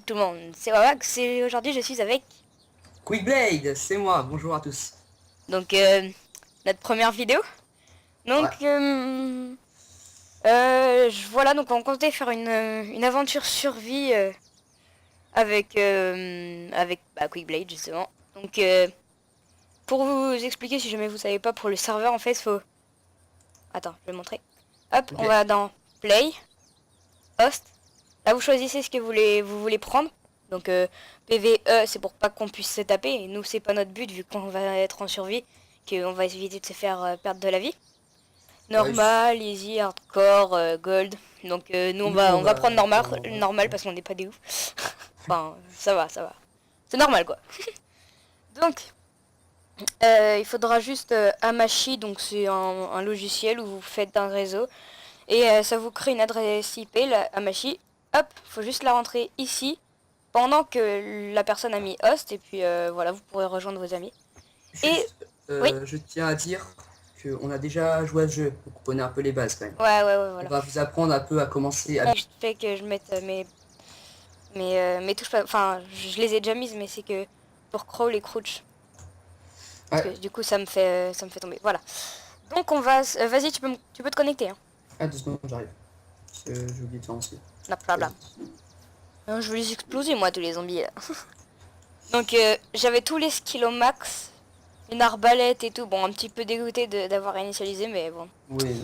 tout le monde, c'est Wawax et aujourd'hui je suis avec Quickblade, c'est moi, bonjour à tous. donc notre première vidéo. Ouais, Donc voilà, donc on comptait faire une aventure survie avec Quickblade justement. Donc pour vous expliquer si jamais vous savez pas, pour le serveur en fait faut... Attends, je vais montrer. Hop, on ok. va dans Play, Host. Là vous choisissez ce que vous voulez prendre. Donc PVE c'est pour pas qu'on puisse se taper. Et nous c'est pas notre but vu qu'on va être en survie. Qu'on va éviter de se faire perdre de la vie. Ouais, Normal, easy, hardcore, gold. Donc nous nous on va prendre normal, prendre normal. normal parce qu'on n'est pas des ouf. Enfin ça va, ça va. C'est normal quoi. Donc il faudra juste Amashi, donc c'est un logiciel où vous faites un réseau. Et ça vous crée une adresse IP, la Amashi. Hop, faut juste la rentrer ici pendant que la personne a mis host. Et puis voilà, vous pourrez rejoindre vos amis. Et Juste, oui, je tiens à dire qu'on a déjà joué à ce jeu, donc on connaît un peu les bases quand même. ouais, On voilà. va vous apprendre un peu à commencer à... Bon, je fais que je mette mes touches pas... Enfin, je les ai déjà mises, mais c'est que pour crawl et crouch. Parce Ouais, que du coup, ça me fait tomber. Voilà. Donc on va... vas-y, tu peux te connecter. Hein. ah, 2 secondes, j'arrive. J'ai oublié de faire aussi. Non, blabla. Je vais les exploser, moi, tous les zombies, là. Donc j'avais tous les skills au max. Une arbalète et tout. Bon, un petit peu dégoûté d'avoir initialisé, mais bon. Oui,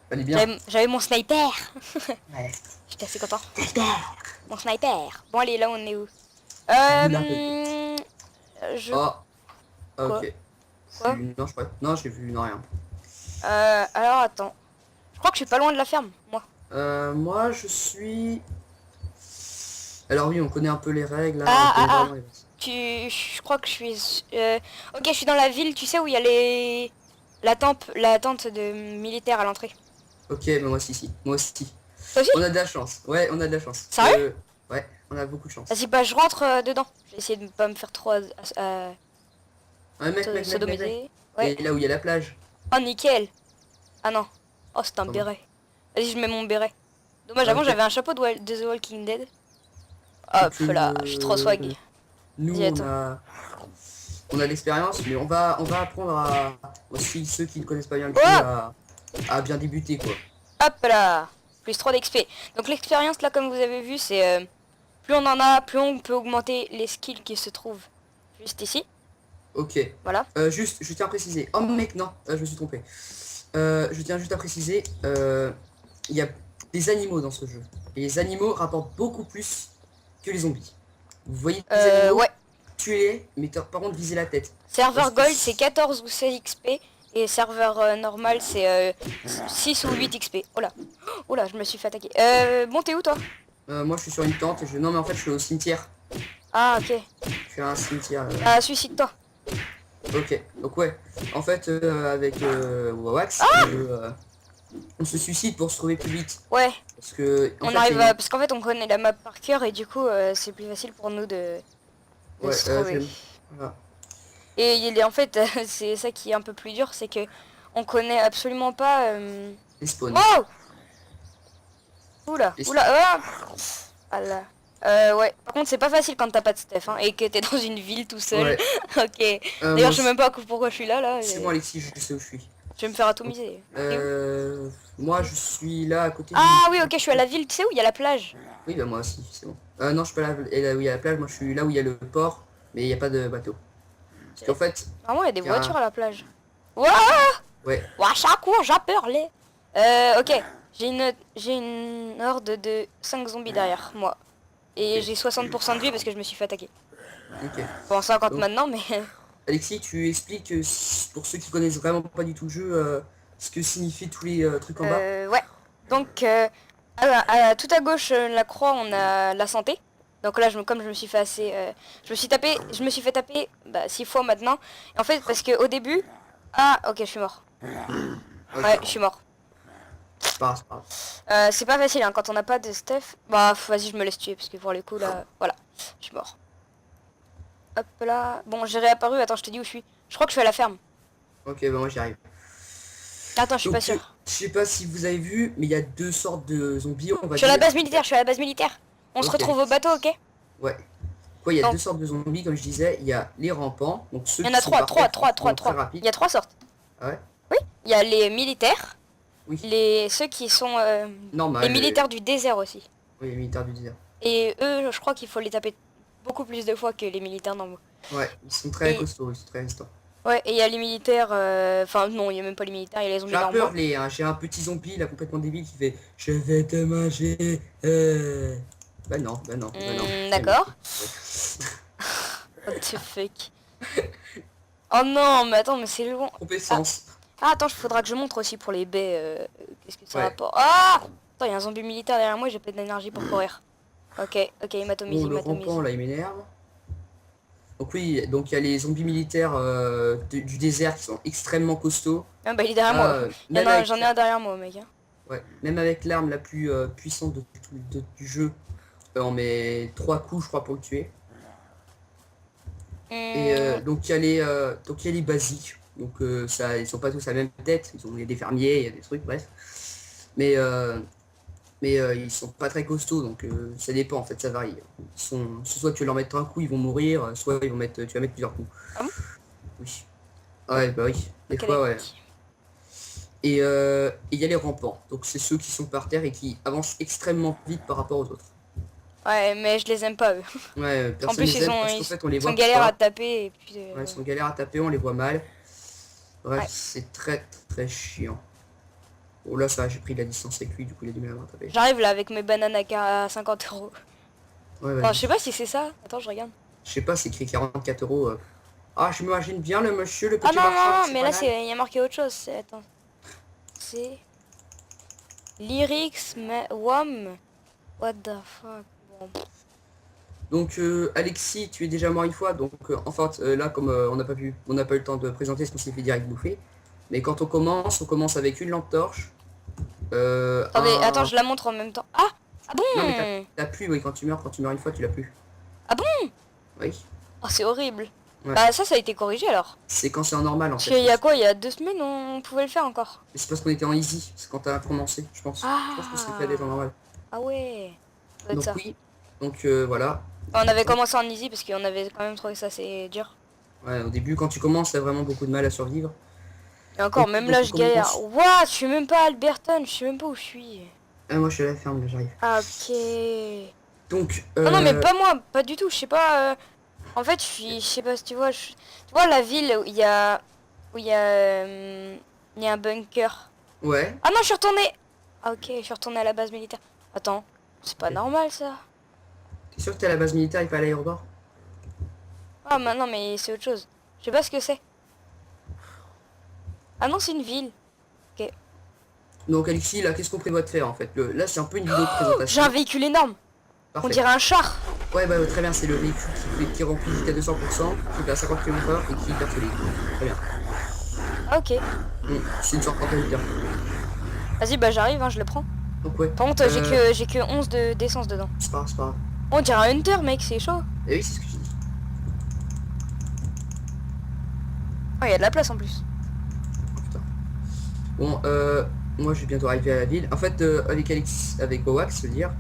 fallait bien. J'avais mon sniper. Ouais. J'étais assez content. Sniper. Mon sniper. Bon, allez, là, on est où Vous l'avez. Je... Oh, Quoi ok. Quoi Non, je crois... Non, j'ai vu, non, rien. Alors, attends. Je crois que je suis pas loin de la ferme, moi. Moi, je suis... Alors oui, on connaît un peu les règles, là, on Ah, ah, connaît ah. vraiment les bases. Je crois que je suis... Ok, je suis dans la ville, tu sais, où il y a la tente de militaires à l'entrée. Ok, mais moi aussi, si. Moi aussi. Toi aussi? On a de la chance. Ouais, on a de la chance. Sérieux? Ouais, on a beaucoup de chance. Vas-y, bah je rentre dedans. Je vais essayer de ne pas me faire trop Ouais, mec. sodomiser. Ouais. Et là où il y a la plage. Oh, nickel. Ah non. Oh, c'est un Comment? béret. Vas-y, je mets mon béret. Dommage, Ah, avant ok. j'avais un chapeau de The Walking Dead. C'est Hop là, je suis trop swag. que nous, Dis à toi. on a l'expérience, mais on va apprendre à aussi ceux qui ne connaissent pas bien le jeu Oh, à bien débuter, quoi. hop là. Plus 3 d'XP. Donc l'expérience là, comme vous avez vu, c'est plus on en a, plus on peut augmenter les skills qui se trouvent juste ici. Ok. Voilà. Juste, je tiens à préciser. Oh mec, non, je me suis trompé. Je tiens juste à préciser, il y a des animaux dans ce jeu. Et les animaux rapportent beaucoup plus que les zombies. Vous voyez les animaux, Ouais. tuez-les, mais par contre visez la tête. Serveur Parce que Gold c'est 14 ou 16 XP. Et serveur normal c'est 6 ou 8 XP. Oh là. Oh là, je me suis fait attaquer. Bon, t'es où toi? moi je suis sur une tente, non mais en fait je suis au cimetière. Ah, ok. Je suis à un cimetière. Ah, suicide-toi. Ok, donc ouais. En fait avec Wawax, on se suicide pour se trouver plus vite. Ouais, Parce que en on fait arrive c'est... parce qu'en fait on connaît la map par cœur et du coup c'est plus facile pour nous de Ouais, se trouver. voilà. Et en fait c'est ça qui est un peu plus dur, c'est que on connaît absolument pas. Les spawns. Wow. Oula, Les oula, ah, ah là. Ouais. Par contre c'est pas facile quand t'as pas de Steph hein, et que t'es dans une ville tout seul. Ouais. Ok. Moi D'ailleurs je sais aussi. même pas pourquoi je suis là. C'est Et... moi Alexis, je sais où je suis. Je vais me faire Donc, atomiser. T'es où? moi je suis là à côté d'une... Ah oui, ok, je suis à la ville. Tu sais où il y a la plage? Oui bah moi aussi, c'est bon. Non je suis pas là, et là où il y a la plage, moi je suis là où il y a le port, mais il n'y a pas de bateau. Parce qu'en fait, Vraiment il y a des il y a voitures à la plage. Ouah. Ouais, Ouah, chaque fois j'ai peur les. Ok. J'ai une horde de 5 zombies derrière moi. Et ok, j'ai 60% de vie parce que je me suis fait attaquer. ok. Bon, 50 Donc maintenant, mais... Alexis, tu expliques pour ceux qui connaissent vraiment pas du tout le jeu, ce que signifient tous les trucs en bas. Ouais. Donc, tout à gauche, la croix, on a la santé. Donc là, comme je me suis fait assez... je me suis fait taper 6 fois maintenant. Et en fait, parce que au début... Ah, ok, je suis mort. Ok, Ouais, je suis mort. c'est pas grave. C'est pas facile, hein, quand on n'a pas de Steph. Bah, vas-y, je me laisse tuer, parce que pour le coup, là... Voilà, je suis mort. Hop là. Bon, j'ai réapparu. Attends, je te dis où je suis. Je crois que je suis à la ferme. Ok, bah moi j'y arrive. Attends, je suis pas Donc, sûr. je sais pas si vous avez vu, mais il y a deux sortes de zombies, on Je va suis à la dire. base militaire, je suis à la base militaire. On se Ok, retrouve au bateau, ok? Ouais. Quoi, il y a Donc, deux sortes de zombies, comme je disais. Il y a les rampants, donc ceux il y en qui a sont trois, par terre, qui sont très trois. Il rapides. y a trois sortes. Ah ouais? Oui, il y a les militaires, Oui. ceux qui sont les Normal. militaires du désert aussi. Oui, les militaires du désert. Et eux, je crois qu'il faut les taper beaucoup plus de fois que les militaires normaux. Ouais, ils sont très Et costauds, ils sont très résistants. ouais, et il y a les militaires, enfin non, il y a même pas les militaires, il y a les J'ai zombies un peu normaux. hurlé, hein. J'ai un petit zombie là complètement débile qui fait je vais te manger. Bah non, bah non, bah non. D'accord. Ouais. What the fuck. Oh non, mais attends, mais c'est loin. Compétence. Ah, attends, il faudra que je montre aussi pour les baies. Qu'est-ce que ça Ouais. rapporte. Ah attends, il y a un zombie militaire derrière moi, j'ai plein d'énergie pour courir. Ok, il m'atomise, Bon, il le m'atomise. rampant là il m'énerve. Donc oui, donc il y a les zombies militaires du désert qui sont extrêmement costauds. Ah bah il est derrière moi. Ah, même avec, J'en ai un derrière moi, mec. Hein. ouais, même avec l'arme la plus puissante du jeu, on met 3 coups je crois pour le tuer. Et donc il y a les basiques. Donc ça, ils sont pas tous à la même tête. Il y a des fermiers, il y a des trucs, bref. Mais ils sont pas très costauds, donc ça dépend en fait, ça varie. Soit tu vas leur mettre un coup, ils vont mourir, soit tu vas mettre plusieurs coups. Ah bon? Oui. Ouais, bah oui. Des Ok, fois, ouais. Et il y a les rampants. Donc c'est ceux qui sont par terre et qui avancent extrêmement vite par rapport aux autres. Ouais, mais je les aime pas eux. Ouais, En personne plus, les aime parce qu'en ils fait on les sont voit galères à pas. taper et puis. Ouais, ils sont galères à taper, on les voit mal. Bref, Ouais. c'est très très chiant. Bon là ça va, j'ai pris de la distance avec lui, du coup il a du mal à me rattraper. J'arrive là avec mes bananes à 50 euros. Ouais, Enfin, vas-y. je sais pas si c'est ça. Attends, je regarde. Je sais pas, c'est écrit 44 euros. Ah, je m'imagine bien le monsieur, le Ah petit non, marchand. non, c'est mais pas là, mal. il y a marqué autre chose. Attends. C'est. Lyrics, WOM. What the fuck. Bon. Donc Alexis, tu es déjà mort une fois, donc en fait là comme on n'a pas eu le temps de présenter ce qu'on s'est fait direct bouffer. Mais quand on commence avec une lampe torche. Attendez, attends, je la montre en même temps. Ah! Ah Non mais bon? t'as plus, oui, quand tu meurs une fois, tu l'as plus. Ah bon? Oui. Oh, c'est horrible. Ouais. Bah, ça a été corrigé alors. C'est quand c'est en normal en Parce fait. qu'il y a quoi? Il y a 2 semaines, on pouvait le faire encore. Mais c'est parce qu'on était en easy, c'est quand t'as commencé, je pense. Je pense que c'est fait d'être en normal. Ah ouais. Ça doit être Donc ça. oui, donc voilà. On avait commencé en easy parce qu'on avait quand même trouvé ça assez dur. Ouais, au début quand tu commences, t'as vraiment beaucoup de mal à survivre. Et encore, Ok, même donc là, on je galère. commence. What? Je suis même pas à Alberton, je sais même pas où je suis. Ah, moi je suis à la ferme, là, j'arrive. Ah, ok. Donc Non, non, mais pas moi, pas du tout. Je sais pas. En fait, je sais pas si tu vois. Tu vois la ville où il y a, il y a un bunker. ouais. Ah non, je suis retournée. Ah ok, je suis retournée à la base militaire. Attends, c'est pas Ok. normal ça. T'es sûr que t'es à la base militaire et pas à l'aéroport? Ah non, mais c'est autre chose. Je sais pas ce que c'est. Ah non, c'est une ville. Donc Alexis, là, qu'est-ce qu'on prévoit de faire en fait? Là, c'est un peu une vidéo de J'ai présentation. un véhicule énorme. On Parfait. dirait un char. Ouais, bah très bien, c'est le véhicule qui remplit jusqu'à 200%, qui fait à 50 km/h et qui est hyper solide. Très bien. Ah, ok. C'est une sorte d'intelligent. Vas-y, bah j'arrive, hein, je le prends. Donc ouais. Par contre, j'ai que 11 d'essence dedans. C'est pas grave, c'est pas grave. On dirait un Hunter, mec, c'est chaud. Et oui, c'est ce que j'ai dit. Oh, il y a de la place en plus. Oh, putain. Bon, moi je vais bientôt arriver à la ville. En fait, avec Alexis, avec Owax, je veux dire,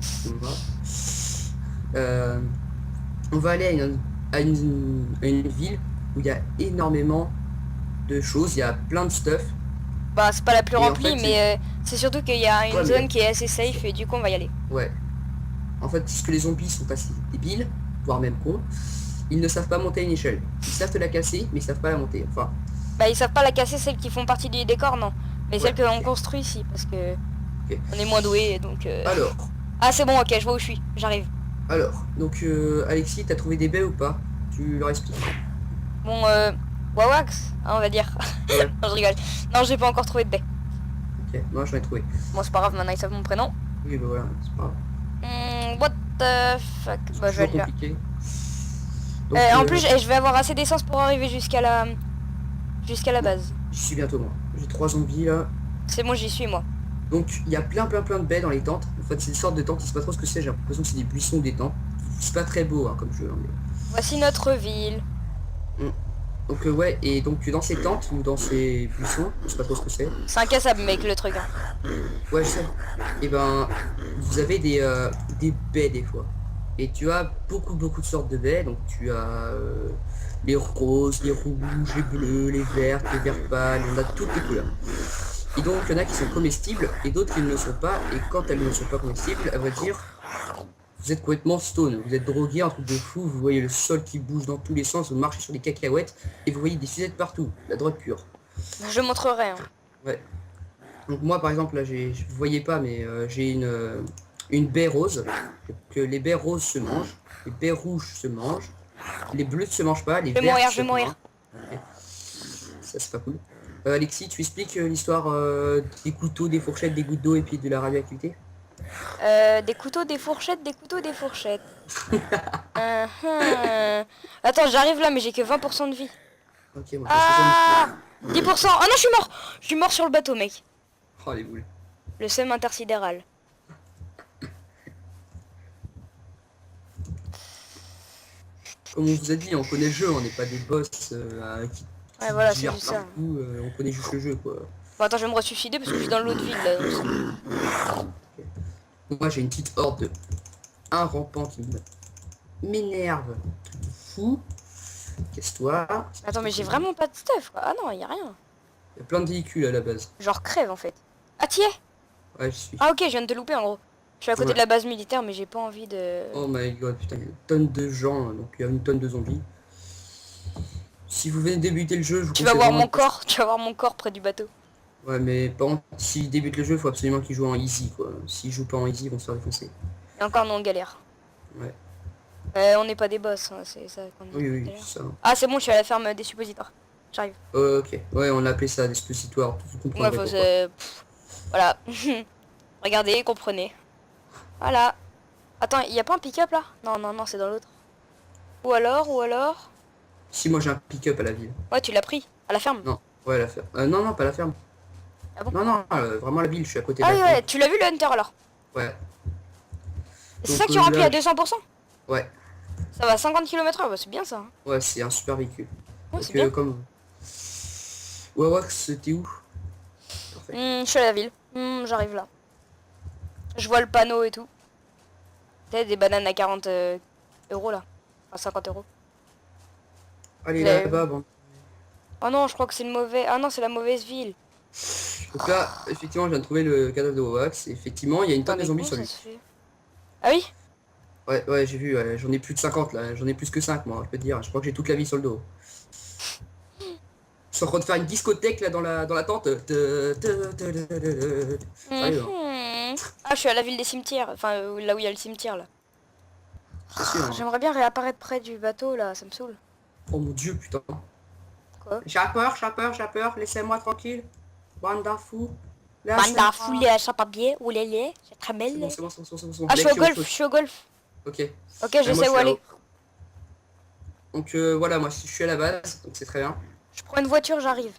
on va aller à une ville où il y a énormément de choses, il y a plein de stuff. Bah, c'est pas la plus Et en remplie, fait, mais c'est surtout qu'il y a une Ouais, mais- zone qui est assez safe et du coup, on va y aller. Ouais. En fait, puisque les zombies sont assez débiles, voire même cons, ils ne savent pas monter une échelle. Ils savent te la casser, mais ils savent pas la monter. Enfin, Bah, ils savent pas la casser, celles qui font partie du décor, non. Mais Ouais, celles qu'on ok. construit ici, parce que Ok. on est moins doués, donc... alors, Ah, c'est bon, ok, je vois où je suis, j'arrive. donc Alexis, t'as trouvé des baies ou pas? Tu leur expliques. Bon, Wawax, hein, on va dire. Ouais. Non, je rigole. Non, j'ai pas encore trouvé de baie. Ok, moi j'en ai trouvé. Bon, c'est pas grave, maintenant ils savent mon prénom. Oui, bah voilà, c'est pas grave. What the fuck. C'est Bah, je vais toujours aller là. compliqué. Donc, En plus, je vais avoir assez d'essence pour arriver jusqu'à la base. j'y suis bientôt moi. J'ai 3 zombies là. C'est bon, j'y suis, moi. Donc il y a plein de baies dans les tentes. En fait, c'est des sortes de tentes, je sais pas trop ce que c'est, j'ai l'impression que c'est des buissons ou des tentes. C'est pas très beau hein, comme jeu. Hein, mais... Voici notre ville. Donc ouais, et donc dans ces tentes ou dans ces buissons, je sais pas trop ce que c'est. C'est incassable, mec, le truc. Hein. Ouais, je sais. Et ben, vous avez des baies des fois. Et tu as beaucoup de sortes de baies. Donc tu as les roses, les rouges, les bleus, les vertes, les verts pâles, on a toutes les couleurs. Et donc il y en a qui sont comestibles et d'autres qui ne le sont pas. Et quand elles ne sont pas comestibles, à vrai dire, vous êtes complètement stone. Vous êtes drogué, un truc de fou. Vous voyez le sol qui bouge dans tous les sens. Vous marchez sur des cacahuètes et vous voyez des sucettes partout. La drogue pure. Je montrerai. Hein. Ouais. Donc moi par exemple là vous voyez pas mais j'ai une baie rose. Que les baies roses se mangent, les baies rouges se mangent, les bleus ne se mangent pas, les Je vais vertes mourir, je se vais mourir. mangent. Ok. Ça c'est pas cool. Alexis, tu expliques l'histoire des couteaux, des fourchettes, des gouttes d'eau et puis de la radioactivité? Des couteaux, des fourchettes, des couteaux, des fourchettes. Attends, j'arrive là, mais j'ai que 20% de vie. Ok, moi j'ai 60. Ah 10%. Oh non, je suis mort. Je suis mort sur le bateau, mec. Oh les boules. Le seum intersidéral. Comme on vous a dit, on connaît le jeu, on n'est pas des boss Ouais, voilà, c'est gèrent juste ça. partout, on connaît juste le jeu quoi. Bon, attends, je vais me ressuicider parce que je suis dans l'autre ville là. Moi j'ai une petite horde de un rampant qui m'énerve. Fou. Casse-toi. Attends, mais j'ai vraiment pas de stuff quoi. Ah non, y a rien. Il y a plein de véhicules à la base. Genre crève en fait. Ah, t'y es? Ouais, je suis. Ah, ok, je viens de te louper en gros. Je suis à côté Ouais. de la base militaire, mais j'ai pas envie de. Oh my god, putain, il y a une tonne de gens, donc il y a une tonne de zombies. Si vous venez de débuter le jeu, je vous Tu vas conseille voir vraiment mon corps, tu vas voir mon corps près du bateau. Ouais, mais par contre, s'ils débutent le jeu, il faut absolument qu'ils jouent en easy, quoi. S'ils jouent pas en easy, ils vont se faire défoncer. Et encore non, on galère. Ouais. On n'est pas des boss, hein, c'est ça qu'on dit Oui, tout oui, à l'heure. c'est ça. Ah, c'est bon, je suis à la ferme des suppositoires. J'arrive. Ok. Ouais, on a appelé ça des suppositoires, vous Ouais, comprendrez faut pourquoi. se... Voilà. Regardez, comprenez. Voilà. Attends, il y a pas un pick-up là? Non, non, non, c'est dans l'autre. Ou alors... Si moi j'ai un pick-up à la ville. Ouais, tu l'as pris. À la ferme. Non, ouais, la ferme. Non, non, pas la ferme. Ah bon? Non, non, vraiment la ville, je suis à côté de Ah la oui, ville. ouais, tu l'as vu le Hunter alors? Ouais. C'est Donc ça que tu remplis là, à 200%? ouais, Ça va à 50 km/h, bah, c'est bien ça. Hein. ouais, c'est un super véhicule. Ouais, c'est Donc bien. comme... Ouais, ouais, c'était où? Parfait. Je suis à la ville. J'arrive là. Je vois le panneau et tout. T'as des bananes à 40 euros là. Enfin 50 euros. Allez, Les- là-bas, bon. Oh non, je crois que c'est le mauvais... Ah non, c'est la mauvaise ville. Donc là, effectivement, je viens de trouver le cadavre de Wowax. Et effectivement, il y a une Attends, tonne de mais zombies comment sur ça lui. se fait? Ah oui? Ouais, ouais, j'ai vu, ouais, j'en ai plus de 50 là, j'en ai plus que 5 moi, je peux te dire, je crois que j'ai toute la vie sur le dos. Je suis en train de faire une discothèque là dans la tente. Sérieux, hein. Ah, je suis à la ville des cimetières. Enfin, là où il y a le cimetière là. C'est sûr, hein. J'aimerais bien réapparaître près du bateau là, ça me saoule. Oh mon dieu, putain. Quoi? J'ai peur, laissez-moi tranquille. Banda fou. Banda foulée à chapabier, oulélé, c'est très C'est belle. bon, c'est bon, c'est bon, c'est bon, c'est bon. Ah, je suis au Mec, golf, je suis au golf. Ok. Ok, je Moi, sais où aller. Donc voilà, moi je suis à la base, donc c'est très bien. Je prends une voiture, j'arrive.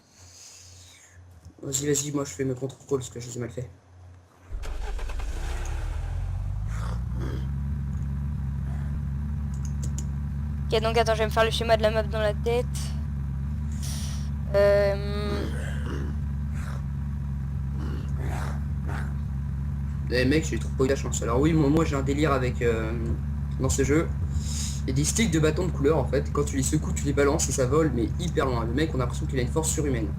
Vas-y, vas-y, moi je fais mes contrôles parce que je les ai mal fait. Ok, donc attends, je vais me faire le schéma de la map dans la tête. Eh mec, j'ai trop eu la chance. Alors oui, moi j'ai un délire avec dans ce jeu. Il y a des sticks de bâton de couleur en fait. Quand tu les secoues, tu les balances et ça vole, mais hyper loin. Le mec, on a l'impression qu'il a une force surhumaine.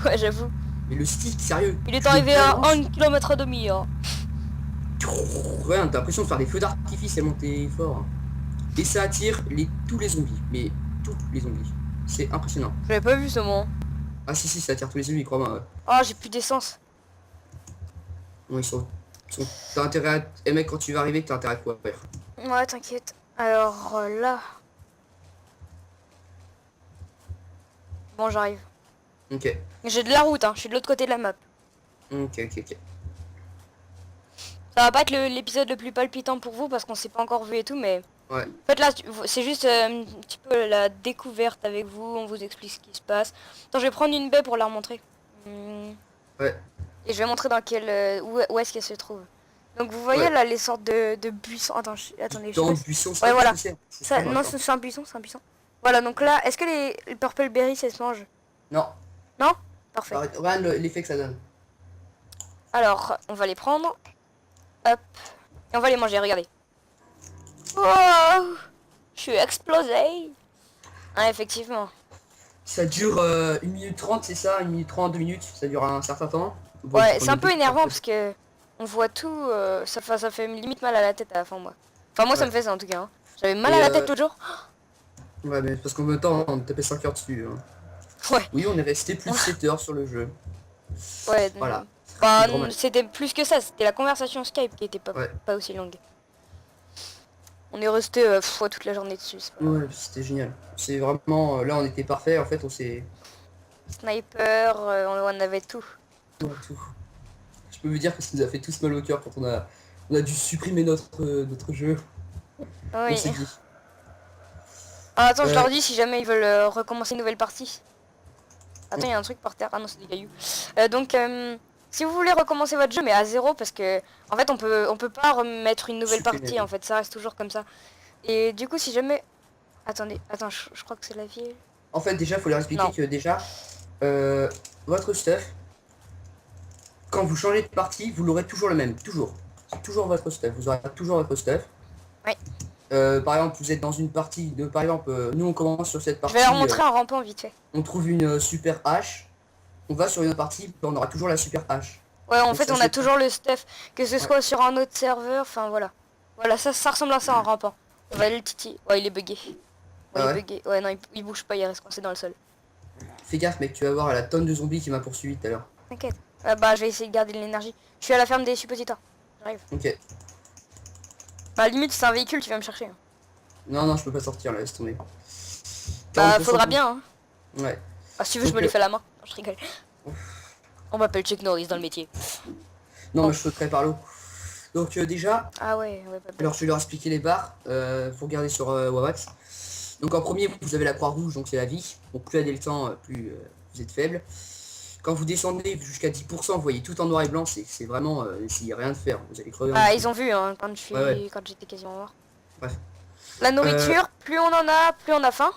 Ouais, j'avoue. Mais le stick, sérieux. Il est tu le arrivé à balances, 1 km et demi. Hein. Ouais, t'as l'impression de faire des feux d'artifice tellement t'es fort. Et ça attire tous les zombies. Mais tous les zombies. C'est impressionnant. Je l'avais pas vu ce moment. Ah si, si, ça attire tous les zombies, crois-moi. Ouais. Oh, j'ai plus d'essence. Non, t'as intérêt à... Eh mec, quand tu vas arriver, t'as intérêt à quoi faire. Ouais, t'inquiète. Alors là... Bon, j'arrive. Ok. J'ai de la route, hein. Je suis de l'autre côté de la map. Ok, ok, ok. Ça va pas être l'épisode le plus palpitant pour vous parce qu'on s'est pas encore vu et tout, mais... Ouais. En fait là, c'est juste un petit peu la découverte avec vous, on vous explique ce qui se passe. Attends, je vais prendre une baie pour la remontrer. Ouais. Et je vais montrer dans quel... où est-ce qu'elle se trouve. Donc vous voyez Ouais. là les sortes de buissons... Attendez, je sais Dans pas le si- buisson, Ouais, voilà. Ça, non, c'est un buisson, c'est un buisson. Voilà, donc là, est-ce que les purple berries, ça se mange? Non. Non? Parfait. Regarde l'effet que ça donne. Alors, on va les prendre. Hop. Et on va les manger, regardez. Oh, je suis explosé. Ah, effectivement. Ça dure 1 minute 30, c'est ça? 1 minute 30, 2 minutes, ça dure un certain temps. Bon, Ouais, on c'est est un peu beaucoup énervant après. parce que on voit tout. Ça fait limite mal à la tête à la fin, moi. Enfin, moi, ça Ouais. me fait ça en tout cas, hein. J'avais mal à Et la tête l'autre jour. ouais, mais parce qu'en même temps, on tapait 5 heures dessus, hein. Ouais. Oui, on est resté plus de 7 heures sur le jeu. Ouais. Voilà, c'est Bah, grand mal. c'était plus que ça. C'était la conversation Skype qui était Ouais, pas aussi longue. On est resté ouais, toute la journée dessus. C'est pas grave. ouais, c'était génial. C'est vraiment, là, on était parfait. En fait, on s'est Sniper, on avait tout. Tout. ouais, tout. Je peux vous dire que ça nous a fait tous mal au cœur quand on a dû supprimer notre jeu. On Oui. s'est dit. Ah, attends, je Euh, leur dis si jamais ils veulent recommencer une nouvelle partie. Attends, il y a un truc par terre. Ah non, c'est des cailloux. Donc, si vous voulez recommencer votre jeu, mais à zéro, parce que en fait, on peut pas remettre une nouvelle supprimer. partie. En fait, ça reste toujours comme ça. Et du coup, si jamais, attendez, attends, je crois que c'est la ville. En fait, déjà, faut leur expliquer Non. que déjà, euh, votre stuff, quand vous changez de partie, vous l'aurez toujours le même. Toujours. C'est toujours votre stuff. Vous aurez toujours votre stuff. Ouais. Par exemple, vous êtes dans une partie de, par exemple, nous on commence sur cette Je vais leur partie, montrer en rampant vite fait. on trouve une super hache, on va sur une autre partie, on aura toujours la super hache. Ouais, en Donc fait, ça on a c'est toujours le stuff, que ce ouais, soit sur un autre serveur. Enfin, voilà. Voilà, ça ressemble à ça en rampant. On va aller le titi. Ouais, il est bugué. Ouais, il ah est ouais. bugué. Ouais, non, il bouge pas, il reste coincé dans le sol. Fais gaffe mec, tu vas voir la tonne de zombies qui m'a poursuivi tout à l'heure. T'inquiète. Bah, je vais essayer de garder de l'énergie. Je suis à la ferme des suppositoires. J'arrive. Ok. Bah, limite, c'est un véhicule, tu vas me chercher, hein. Non, non, je peux pas sortir là, laisse tomber. Bah, 40% faudra pour... bien, hein. Ouais. Ah, si tu veux, je me Donc, les fais à la main. Non, je rigole. On m'appelle Chuck Norris dans le métier. non, Bon. mais je sauterai par l'eau. Donc déjà, Ah ouais, ouais, pas bête. alors je vais leur expliquer les barres, faut regarder sur Wawax. Donc en premier, vous avez la croix rouge, donc c'est la vie. Donc plus elle est le temps, plus vous êtes faible. Quand vous descendez jusqu'à 10%, vous voyez tout en noir et blanc, c'est vraiment, il n'y a rien de faire, vous allez crever en Ah, dessous. ils ont vu, hein, Ouais, ouais, quand j'étais quasiment mort. bref. La Euh, nourriture, plus on en a, plus on a faim.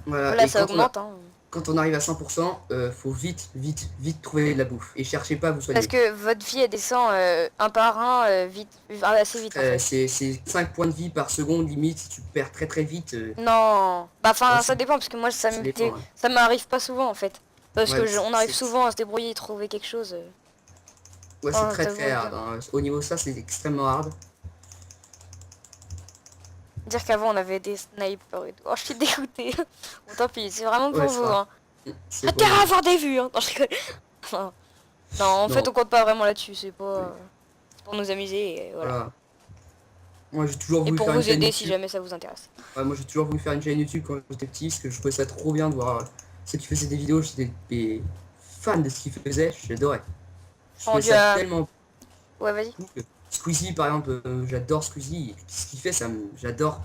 voilà, Là, et ça augmente, hein. quand on arrive à 100%, faut vite, vite, vite trouver de la bouffe. Et cherchez pas à vous Parce soigner. que votre vie, elle descend un par un, vite, assez vite, en fait. C'est 5 points de vie par seconde, limite, si tu perds très très vite. Non. Bah, Ouais, enfin, ça dépend, parce que moi, ça dépend, hein. ça m'arrive pas souvent, en fait. Parce Ouais, que on arrive souvent à se débrouiller et trouver quelque chose. ouais, c'est Oh, très ça très vaut hard, bien. hein. Au niveau de ça, c'est extrêmement hard. Dire qu'avant, on avait des snipers et tout. Oh, je suis dégoûtée. Bon, tant pis, c'est vraiment pour Ouais, c'est vous, pas hein. c'est pas Intérêt à grave. avoir des vues, hein. Non, je rigole. Non, non, en fait, Non, on compte pas vraiment là-dessus. C'est pas c'est pour nous amuser, et voilà. voilà. Moi, j'ai toujours Et voulu pour faire une vous chaîne aider si YouTube. jamais ça vous intéresse. Ouais, moi, j'ai toujours voulu faire une chaîne YouTube quand j'étais petit, parce que je trouvais ça trop bien de voir ceux qui faisaient des vidéos. J'étais des fan de ce qu'ils faisaient, j'adorais. Je trouvais Rendu ça à... tellement Ouais, vas-y. cool. Squeezie, par exemple, j'adore Squeezie. Ce qu'il fait, j'adore.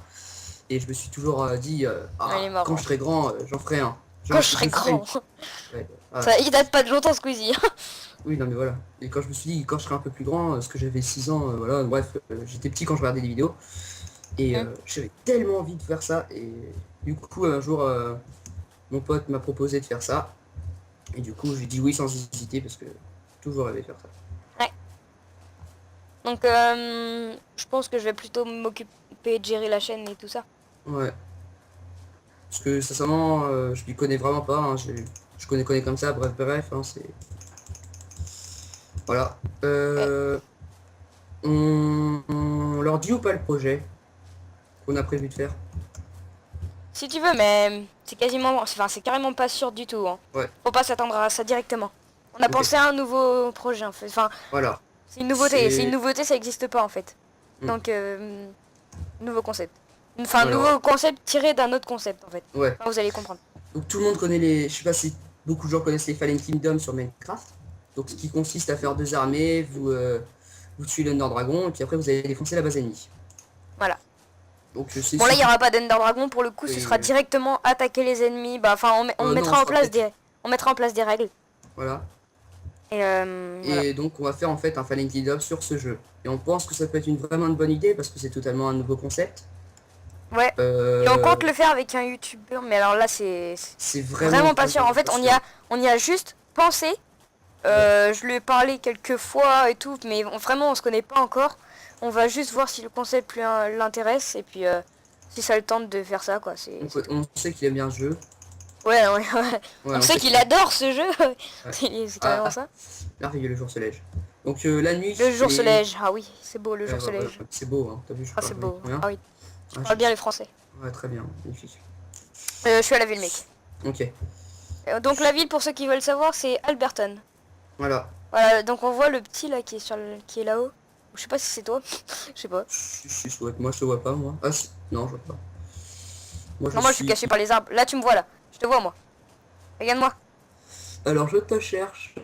Et je me suis toujours dit, Ah, il est quand marrant. je serai grand, j'en ferai un. Quand je serai me ferai grand. Ouais, voilà. Ça, il date pas de longtemps, Squeezie. Oui, non mais voilà. Et quand je me suis dit, quand je serai un peu plus grand, parce que j'avais 6 ans, voilà, bref, j'étais petit quand je regardais des vidéos. Et Hum. j'avais tellement envie de faire ça. Et du coup, un jour, mon pote m'a proposé de faire ça. Et du coup, j'ai dit oui sans hésiter, parce que j'ai toujours rêvé de faire ça. Ouais. Donc, je pense que je vais plutôt m'occuper de gérer la chaîne et tout ça. Ouais. Parce que sincèrement, je lui connais vraiment pas. Hein, je connais comme ça, bref, hein, c'est... Voilà. Ouais. On leur dit ou pas le projet qu'on a prévu de faire? Si tu veux, mais c'est quasiment... Enfin, c'est carrément pas sûr du tout, hein. Ouais, Faut pas s'attendre à ça directement. On a ok. pensé à un nouveau projet, en fait. Enfin, Voilà. c'est une nouveauté. C'est une C'est... nouveauté, ça existe pas, en fait. Hmm. Donc, nouveau concept. Enfin, Alors, nouveau concept tiré d'un autre concept, en fait. ouais. Enfin, vous allez comprendre. Donc tout le monde connaît les... Je sais pas si beaucoup de gens connaissent les Fallen Kingdom sur Minecraft. Donc ce qui consiste à faire deux armées, vous tuez l'Under Dragon, et puis après vous allez défoncer la base ennemie. Voilà. Donc c'est Bon, là, il n'y super... aura pas d'Ender Dragon. Pour le coup, ce Et, sera directement attaquer les ennemis. Bah, enfin, on non, on mettra en sera place peut-être... on mettra en place des règles. Voilà. Et voilà. Et donc on va faire en fait un Fallen Kingdom sur ce jeu. Et on pense que ça peut être vraiment une bonne idée parce que c'est totalement un nouveau concept. Ouais. Et on Euh, compte le faire avec un youtubeur, mais alors là c'est c'est vraiment pas sûr. En fait, on y a juste pensé. Ouais. Je lui ai parlé quelques fois et tout, mais vraiment on se connaît pas encore. on va juste voir si le concept lui l'intéresse et puis si ça le tente de faire ça quoi. C'est On sait qu'il aime bien ce jeu. ouais, ouais, ouais. Ouais, On sait qu'il adore ce jeu. C'est carrément ça. Merveilleux, le jour se lève. Donc la nuit. Le jour se c'est- lève. Ah oui, c'est beau le jour se ouais, lève. ouais, c'est beau, hein. T'as vu, je Ah parle c'est beau. bien. Ah oui. Tu Ouais, parles bien les français. Ouais, très bien, magnifique. Je suis à la ville mec. Ok, Donc la ville pour ceux qui veulent savoir c'est Alberton. voilà. Voilà, donc on voit le petit là qui est qui est là-haut. Je sais pas si c'est toi. Je sais pas. Moi je te vois pas, moi. Ah, si. Non, je vois pas. Non, moi je suis caché par les arbres. Là tu me vois là. Je te vois moi. Regarde-moi. Alors je te cherche.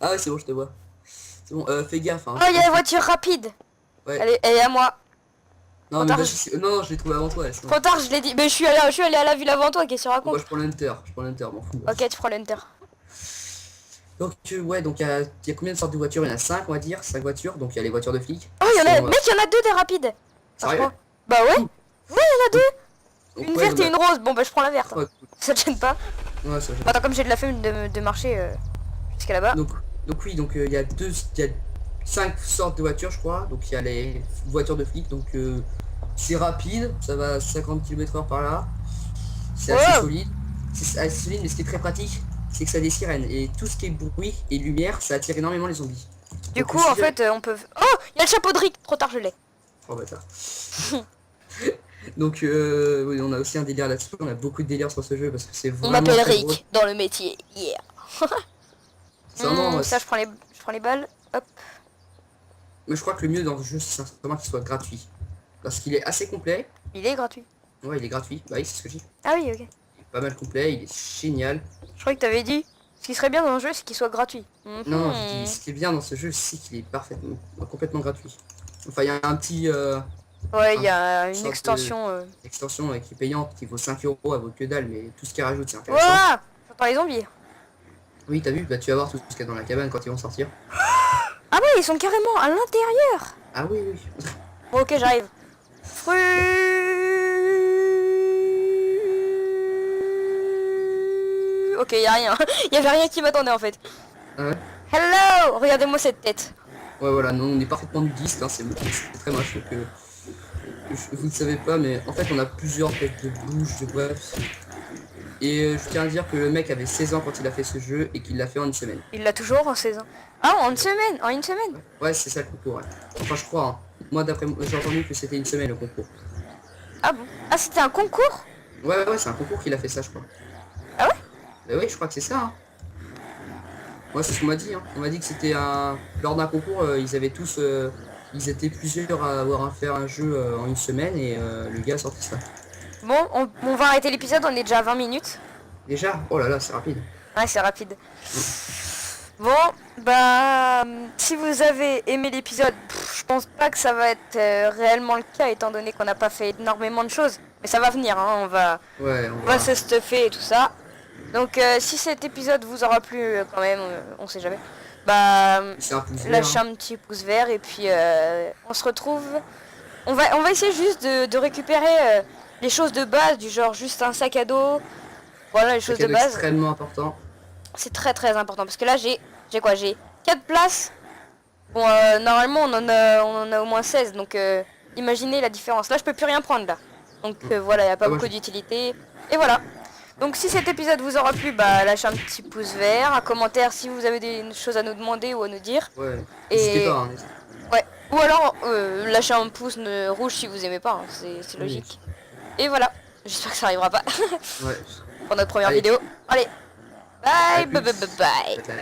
Ah ouais, c'est bon, je te vois. C'est bon, fais gaffe. Hein. Oh, il y a la voiture rapide. Ouais. Elle est à moi. Non, trop mais tard, vas-y, non, je l'ai trouvé avant toi. Là, sinon. Trop tard, je l'ai dit. Mais je suis allé à la ville avant toi, qu'est-ce que tu Bon, bah, racontes? je prends l'Enter, m'en fous. Ok, tu prends l'Enter. Donc, ouais, donc il y a combien de sortes de voitures? Il y en a 5, on va dire, 5 voitures. Donc, il y a les voitures de flics. Oh, il y en a. Sont, Mec, il y en a deux des rapides. sérieux? Franchement. Bah ouais. Donc, Une ouais, verte et une rose. Bon, bah je prends la verte. ouais, Ça te gêne pas? ouais, ça, Attends, comme j'ai de la flemme de marcher jusqu'à là-bas. donc oui, donc il y a 5 sortes de voitures, je crois. Donc, il y a les voitures de flics. Donc, c'est rapide, ça va à 50 km/h par là. C'est assez Wow. solide. C'est assez solide, mais ce qui est très pratique, c'est que ça a des sirènes. Et tout ce qui est bruit et lumière, ça attire énormément les zombies. Du Donc, coup, si en jamais- fait, on peut. Oh, il y a le chapeau de Rick. Trop tard, je l'ai. Oh bâtard. Donc oui, on a aussi un délire là-dessus, on a beaucoup de délire sur ce jeu parce que c'est On vraiment m'appelle très drôle. Rick dans le métier. Yeah. C'est vraiment, Ça, je prends les balles. Hop. mais je crois que le mieux dans ce jeu, c'est simplement qu'il soit gratuit. Parce qu'il est assez complet. Il est gratuit. Ouais, il est gratuit. Bah oui, c'est ce que j'ai dit. Ah oui, ok. Il est pas mal complet, il est génial. Je croyais que t'avais dit. Ce qui serait bien dans le jeu, c'est qu'il soit gratuit. Non, non, je Mhm. dis, ce qui est bien dans ce jeu, c'est qu'il est parfaitement, complètement gratuit. Enfin, il y a un petit Ouais, il y a une sorte de- extension. extension qui est payante, qui vaut 5 euros, elle vaut que dalle, mais tout ce qu'il rajoute, c'est intéressant. Ouah, ça parle les zombies. Oui, t'as vu, bah tu vas voir tout ce qu'il y a dans la cabane quand ils vont sortir. Ah ouais, ils sont carrément à l'intérieur. Ah oui, oui. Bon, ok, j'arrive. Ok, y a rien. Y avait rien qui m'attendait en fait. Ah ouais. Hello, regardez-moi cette tête. Ouais, voilà, non, on est parfaitement nudiste, hein, c'est très moche. Donc, vous ne savez pas, mais en fait, on a plusieurs têtes de bouche, de bref. Et je tiens à dire que le mec avait 16 ans quand il a fait ce jeu et qu'il l'a fait en une semaine. Il l'a toujours en 16 ans. Ah, en une semaine, en une semaine. Ouais, c'est ça le concours, ouais. Enfin, je crois, hein. Moi, d'après moi, j'ai entendu que c'était une semaine le concours. Ah bon? Ah, c'était un concours? Ouais, c'est un concours qu'il a fait ça, je crois. Ah ouais? Bah oui, je crois que c'est ça, hein. Ouais, c'est ce qu'on m'a dit, hein. On m'a dit que c'était un... Lors d'un concours, ils avaient tous... Ils étaient plusieurs à avoir à faire un jeu en une semaine et le gars a sorti ça. Bon, on va arrêter l'épisode, on est déjà à 20 minutes. Déjà? Oh là là, c'est rapide. Ouais, c'est rapide. Bon, bah, si vous avez aimé l'épisode, je pense pas que ça va être réellement le cas, étant donné qu'on n'a pas fait énormément de choses. Mais ça va venir, hein, Ouais, on va se stuffer et tout ça. Donc, si cet épisode vous aura plu, quand même, on sait jamais, bah, C'est un pouce vert, lâchez hein. un petit pouce vert et puis on se retrouve. On va essayer juste de récupérer les choses de base, du genre juste un sac à dos. Voilà, les choses C'est de base. extrêmement important. C'est très très important parce que là j'ai quoi? J'ai 4 places. Bon, normalement on en a au moins 16, donc imaginez la différence. Là je peux plus rien prendre là. Donc voilà, il n'y a pas Ah, moi, beaucoup d'utilité. Et voilà. Donc si cet épisode vous aura plu, bah lâchez un petit pouce vert, un commentaire si vous avez des choses à nous demander ou à nous dire. Ouais. Et- N'hésitez pas, hein. Ouais. Ou alors lâchez un pouce rouge si vous aimez pas, hein. C'est Oui. logique. Et voilà. J'espère que ça arrivera pas Ouais. pour notre première Allez. vidéo. Allez. À Bye plus. bye bye bye bye. Bye.